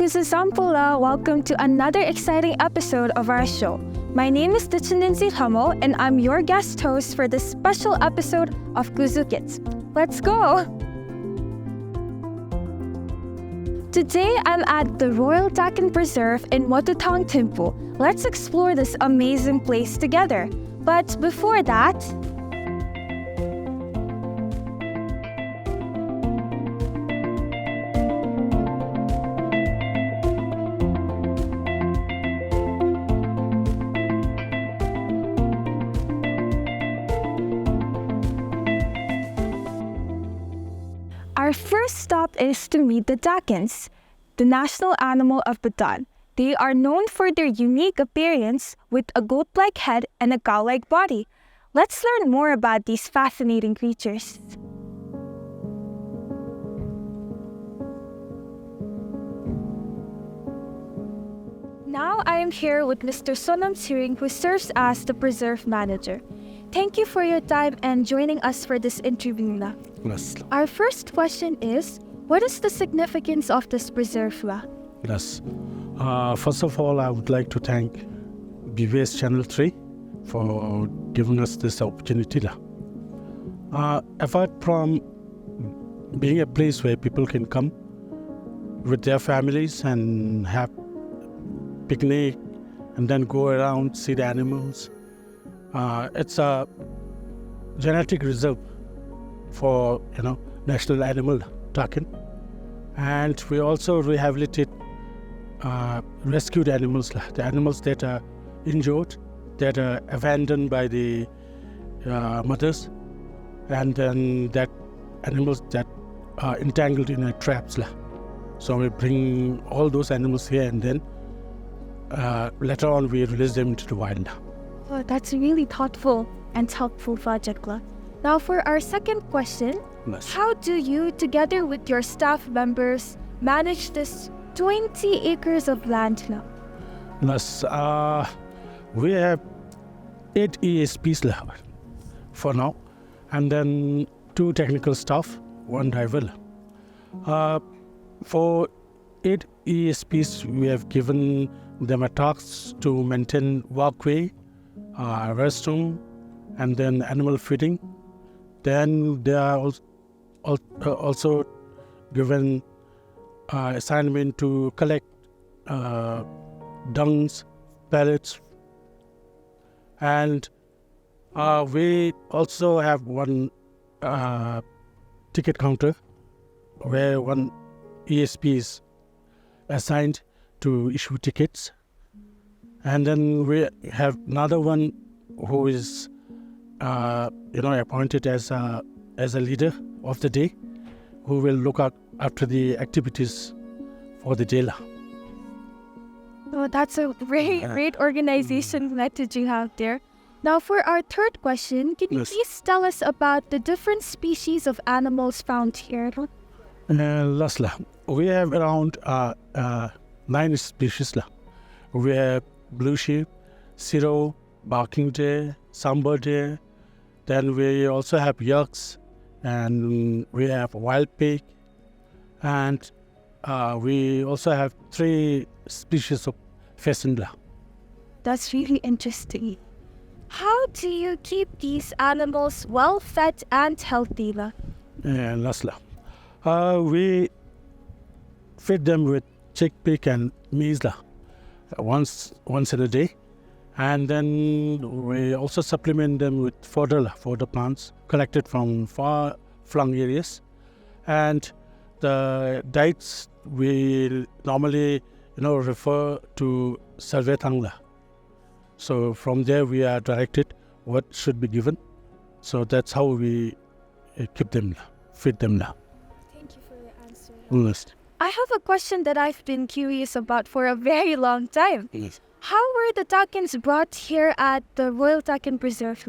Kuzusampula, welcome to another exciting episode of our show. My name is Dechen Ninzie Lhamo, and I'm your guest host for this special episode of Kuzoo Kids. Let's go! Today, I'm at the Royal Takin Preserve in Motithang, Thimphu. Let's explore this amazing place together. But before that, our first stop is to meet the Takins, the national animal of Bhutan. They are known for their unique appearance with a goat-like head and a cow-like body. Let's learn more about these fascinating creatures. Now I am here with Mr. Sonam Siring, who serves as the preserve manager. Thank you for your time and joining us for this interview. Yes. Our first question is, what is the significance of this preserve? Yes. First of all, I would like to thank BBS Channel 3 for giving us this opportunity. Apart from being a place where people can come with their families and have picnic and then go around, see the animals, it's a genetic reserve for national animal Takin, and we also rehabilitate rescued animals, the animals that are injured, that are abandoned by the mothers, and then that animals that are entangled in traps. So we bring all those animals here, and then later on we release them into the wild. Oh, that's a really thoughtful and helpful project. Now for our second question, Yes. how do you, together with your staff members, manage this 20 acres of land? Yes, we have 8 ESPs for now, and then 2 technical staff, 1 driver. For 8 ESPs, we have given them a task to maintain walkway, restroom, and then animal feeding. Then they are also given assignment to collect dungs, pellets, and we also have 1 ticket counter where 1 ESP is assigned to issue tickets, and then we have another one who is appointed as a leader of the day, who will look after the activities for the day. Oh, that's a great organization that you have there. Now for our third question, can you Yes. please tell us about the different species of animals found here? Lasla, we have around 9 species. We have blue sheep, siro, barking deer, sambar deer. Then we also have yaks, and we have wild pig, and we also have 3 species of pheasant. That's really interesting. How do you keep these animals well fed and healthy? Lasla, we feed them with chickpea and maize once in a day, and then we also supplement them with fodder plants collected from far-flung areas. And the diets we normally refer to survey thangla. So from there we are directed what should be given. So that's how we keep them, feed them. Thank you for your answer. Yes. I have a question that I've been curious about for a very long time. Yes. How were the Takins brought here at the Royal Takin Preserve?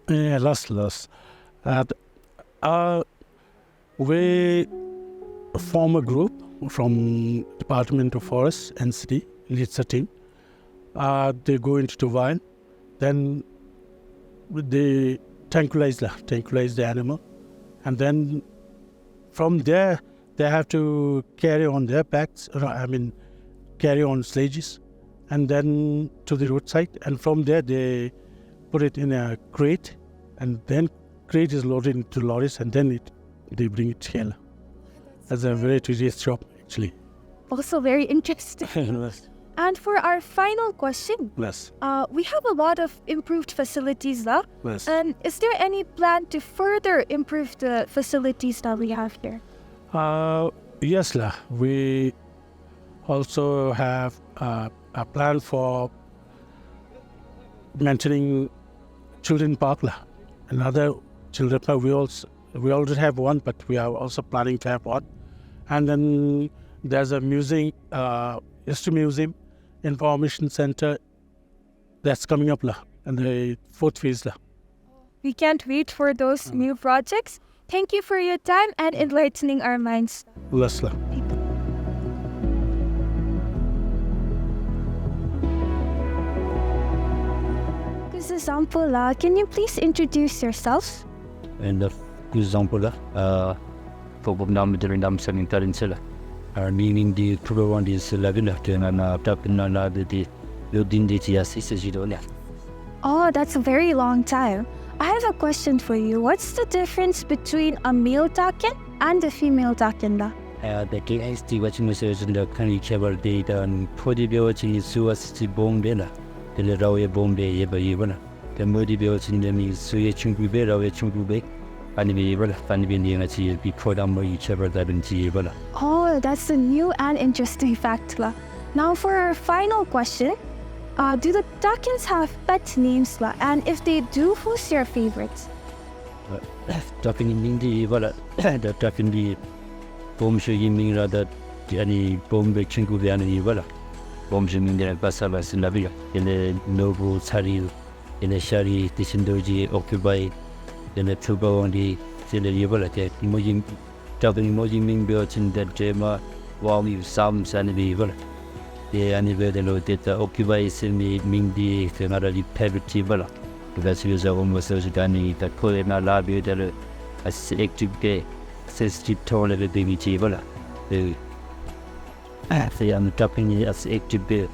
Last. We form a group from Department of Forest and City, leads a team. They go into the wild, then they tranquilize the animal, and then from there they have to carry on their packs, carry on sledges and then to the roadside. And from there, they put it in a crate, and then crate is loaded into lorries, and then they bring it here. That's a very tedious job, actually. Also very interesting. Yes. And for our final question, Yes. we have a lot of improved facilities now. Yes. And is there any plan to further improve the facilities that we have here? Yes, we also have a plan for maintaining children park. Another children park, we already have one, but we are also planning to have one. And then there's a museum, history museum, information center that's coming up and the fourth phase. We can't wait for those new projects. Thank you for your time and enlightening our minds. Yes, Kuzoo, can you please introduce yourself? And the Kuzoo, for Bobnam during Damson in Tarinsilla. Our meaning the Puro is 11 and Tapin the building the sisters you don't have. Oh, that's a very long time. I have a question for you. What's the difference between a male takin and a female takin? The KST watching research in the Kani Chaber data and Podibility is Suas Bomb Bella, the Rawe Bombay Yeba. The Modibility in the means Suya Chungu Bella, Chungu Bay, and the Yeba, Fanny Unity, be put on each other that in Yeba. Oh, that's a new and interesting fact. Now for our final question. Do the Takins have pet names? And if they do, who's your favorite? Talking in India, the talking the bomb showing me that any bomb Chingu Viana, bomb showing the Basabas in Lavia, in the noble Sari, in the Shari, the Sindoji occupied, in the Tubo on the Silly, Imagine talking Mojiming built in that Jema, while you some sanity. The anniversary that occupies me Mindi, another pebble. That's use of almost as a gunny that put in a lab that a selective gay says to toll of a baby table. The tapping as active bill.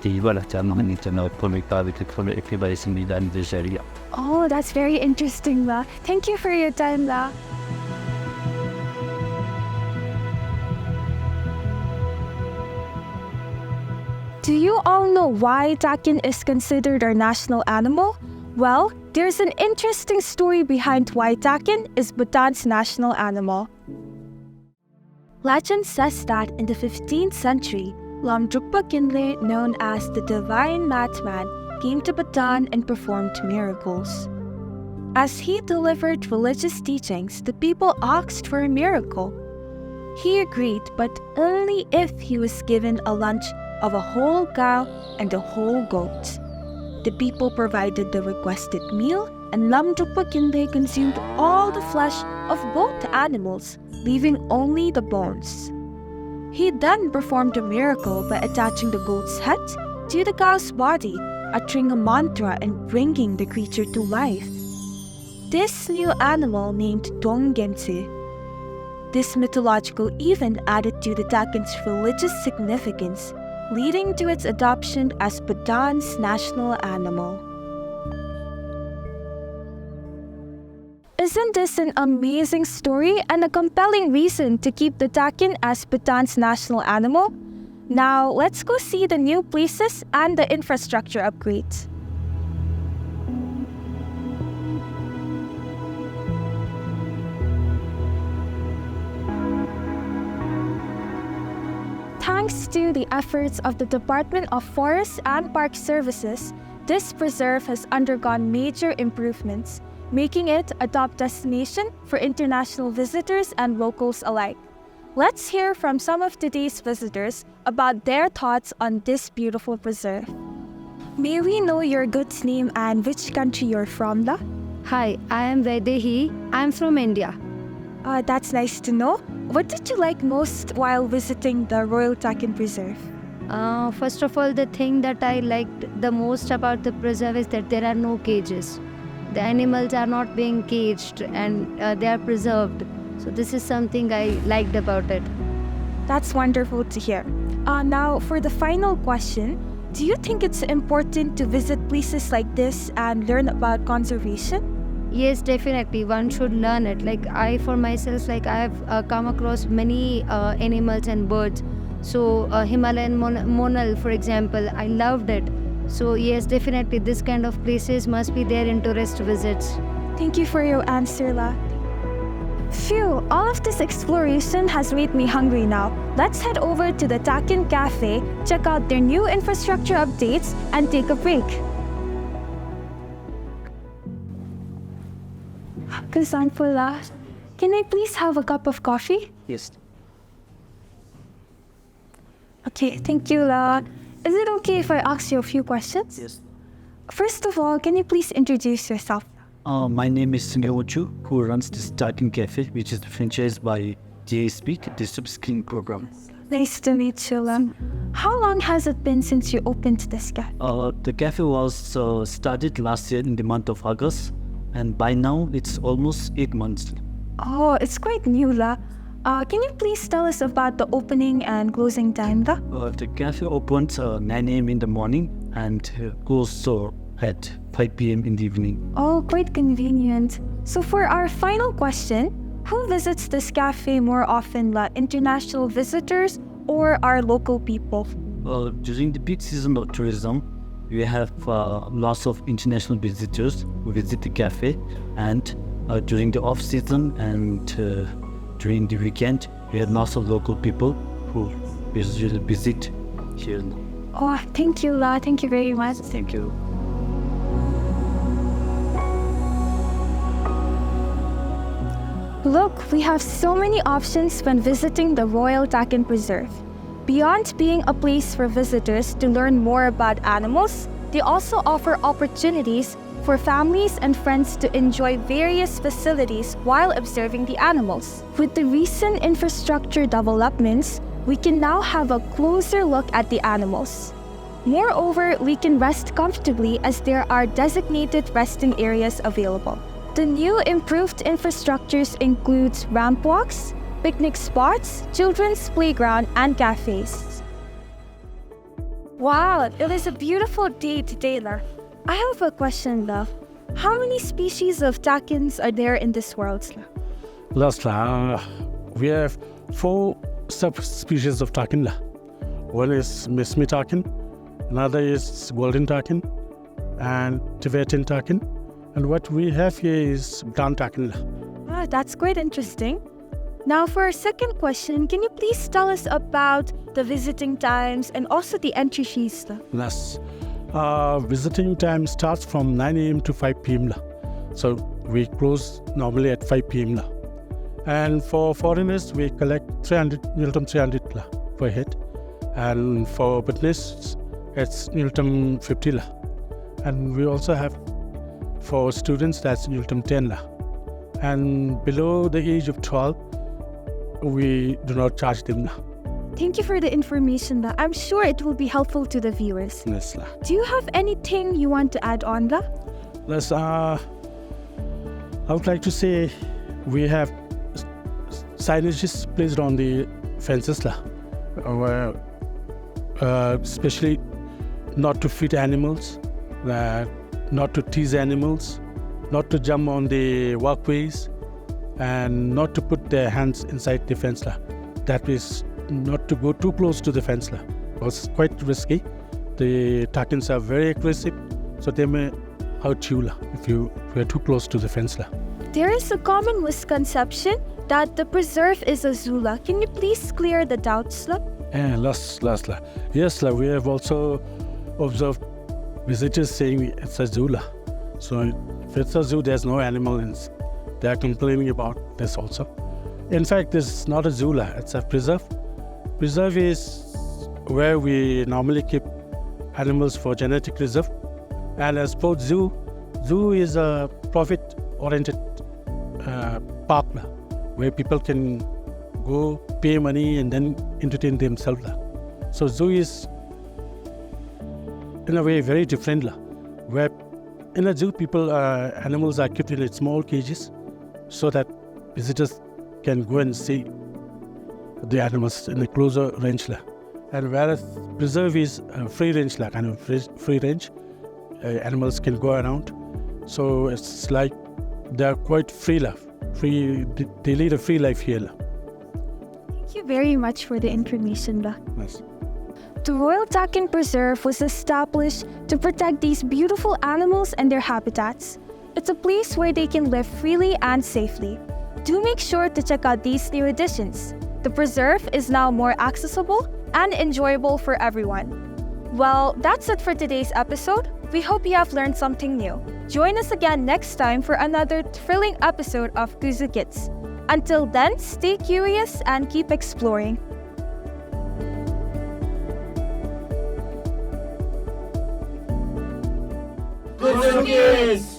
The Valatan to know public private everybody in the anniversary. Oh, that's very interesting. Thank you for your time. Do you all know why Takin is considered our national animal? Well, there's an interesting story behind why Takin is Bhutan's national animal. Legend says that in the 15th century, Lamdrukpa Kinle, known as the Divine Madman, came to Bhutan and performed miracles. As he delivered religious teachings, the people asked for a miracle. He agreed, but only if he was given a lunch of a whole cow and a whole goat. The people provided the requested meal, and Lamdrukpa Kinde consumed all the flesh of both animals, leaving only the bones. He then performed a miracle by attaching the goat's head to the cow's body, uttering a mantra and bringing the creature to life. This new animal named Donggense. This mythological event added to the Takin's religious significance, leading to its adoption as Bhutan's national animal. Isn't this an amazing story and a compelling reason to keep the Takin as Bhutan's national animal? Now, let's go see the new places and the infrastructure upgrades. Thanks to the efforts of the Department of Forest and Park Services, this preserve has undergone major improvements, making it a top destination for international visitors and locals alike. Let's hear from some of today's visitors about their thoughts on this beautiful preserve. May we know your goods name and which country you're from, La? Hi, I am Vaidehi. I'm from India. That's nice to know. What did you like most while visiting the Royal Takin Preserve? First of all, the thing that I liked the most about the preserve is that there are no cages. The animals are not being caged and they are preserved. So this is something I liked about it. That's wonderful to hear. Now, for the final question, do you think it's important to visit places like this and learn about conservation? Yes, definitely. One should learn it. Like I, for myself, like I have come across many animals and birds. So Himalayan monal, for example, I loved it. So yes, definitely, this kind of places must be there in tourist visits. Thank you for your answer, La. Phew, all of this exploration has made me hungry now. Let's head over to the Takin Cafe, check out their new infrastructure updates, and take a break. Kusanpula, can I please have a cup of coffee? Yes. Okay, thank you, La. Is it okay if I ask you a few questions? Yes. First of all, can you please introduce yourself? My name is Wangchuck, who runs this Takin Cafe, which is franchised by JSP, the Subskin program. Nice to meet you, La. How long has it been since you opened this cafe? The cafe was started last year in the month of August, and by now it's almost 8 months. Oh, it's quite new, La. Can you please tell us about the opening and closing time, La? The cafe opens 9 a.m. in the morning and closes at 5 p.m. in the evening. Oh, quite convenient. So for our final question, who visits this cafe more often, La? International visitors or our local people? During the peak season of tourism, we have lots of international visitors who visit the cafe, and during the off season and during the weekend, we have lots of local people who usually visit here. Oh, thank you, La. Thank you very much. Thank you. Look, we have so many options when visiting the Royal Takin Preserve. Beyond being a place for visitors to learn more about animals, they also offer opportunities for families and friends to enjoy various facilities while observing the animals. With the recent infrastructure developments, we can now have a closer look at the animals. Moreover, we can rest comfortably as there are designated resting areas available. The new improved infrastructures includes ramp walks, picnic spots, children's playground, and cafes. Wow, it is a beautiful day today, La. I have a question, La. How many species of takins are there in this world, La? Last, we have 4 subspecies of takin. One is Mismi takin, another is golden takin, and Tibetan takin. And what we have here is brown takin. Ah, that's quite interesting. Now for our second question, can you please tell us about the visiting times and also the entry fees? Yes. Visiting time starts from 9 a.m. to 5 p.m. So we close normally at 5 p.m. And for foreigners, we collect 300 per head. And for witness, it's 50. And we also have for students, that's 10. And below the age of 12, we do not charge them. Thank you for the information, La. I'm sure it will be helpful to the viewers. Yes, Do you have anything you want to add on, La? yes, I would like to say we have signages placed on the fences, especially not to feed animals, not to tease animals, not to jump on the walkways, and not to put their hands inside the fence. That is, not to go too close to the fence. It's quite risky. The takins are very aggressive, so they may hurt you if you are too close to the fence. There is a common misconception that the preserve is a zoo. Can you please clear the doubts, La? Yes, we have also observed visitors saying it's a zoo. So if it's a zoo, there's no animal in it. They are complaining about this also. In fact, this is not a zoo, it's a preserve. Preserve is where we normally keep animals for genetic reserve. And as for zoo is a profit-oriented park where people can go pay money and then entertain themselves. So zoo is in a way very different, where in a zoo animals are kept in small cages so that visitors can go and see the animals in a closer range. And whereas preserve is free range, like kind of free range, animals can go around. So it's like they're quite free life. They lead a free life here. Thank you very much for the information, La. Yes. The Royal Takin Preserve was established to protect these beautiful animals and their habitats. It's a place where they can live freely and safely. Do make sure to check out these new additions. The preserve is now more accessible and enjoyable for everyone. Well, that's it for today's episode. We hope you have learned something new. Join us again next time for another thrilling episode of Kuzoo Kids. Until then, stay curious and keep exploring. Kuzoo Kids!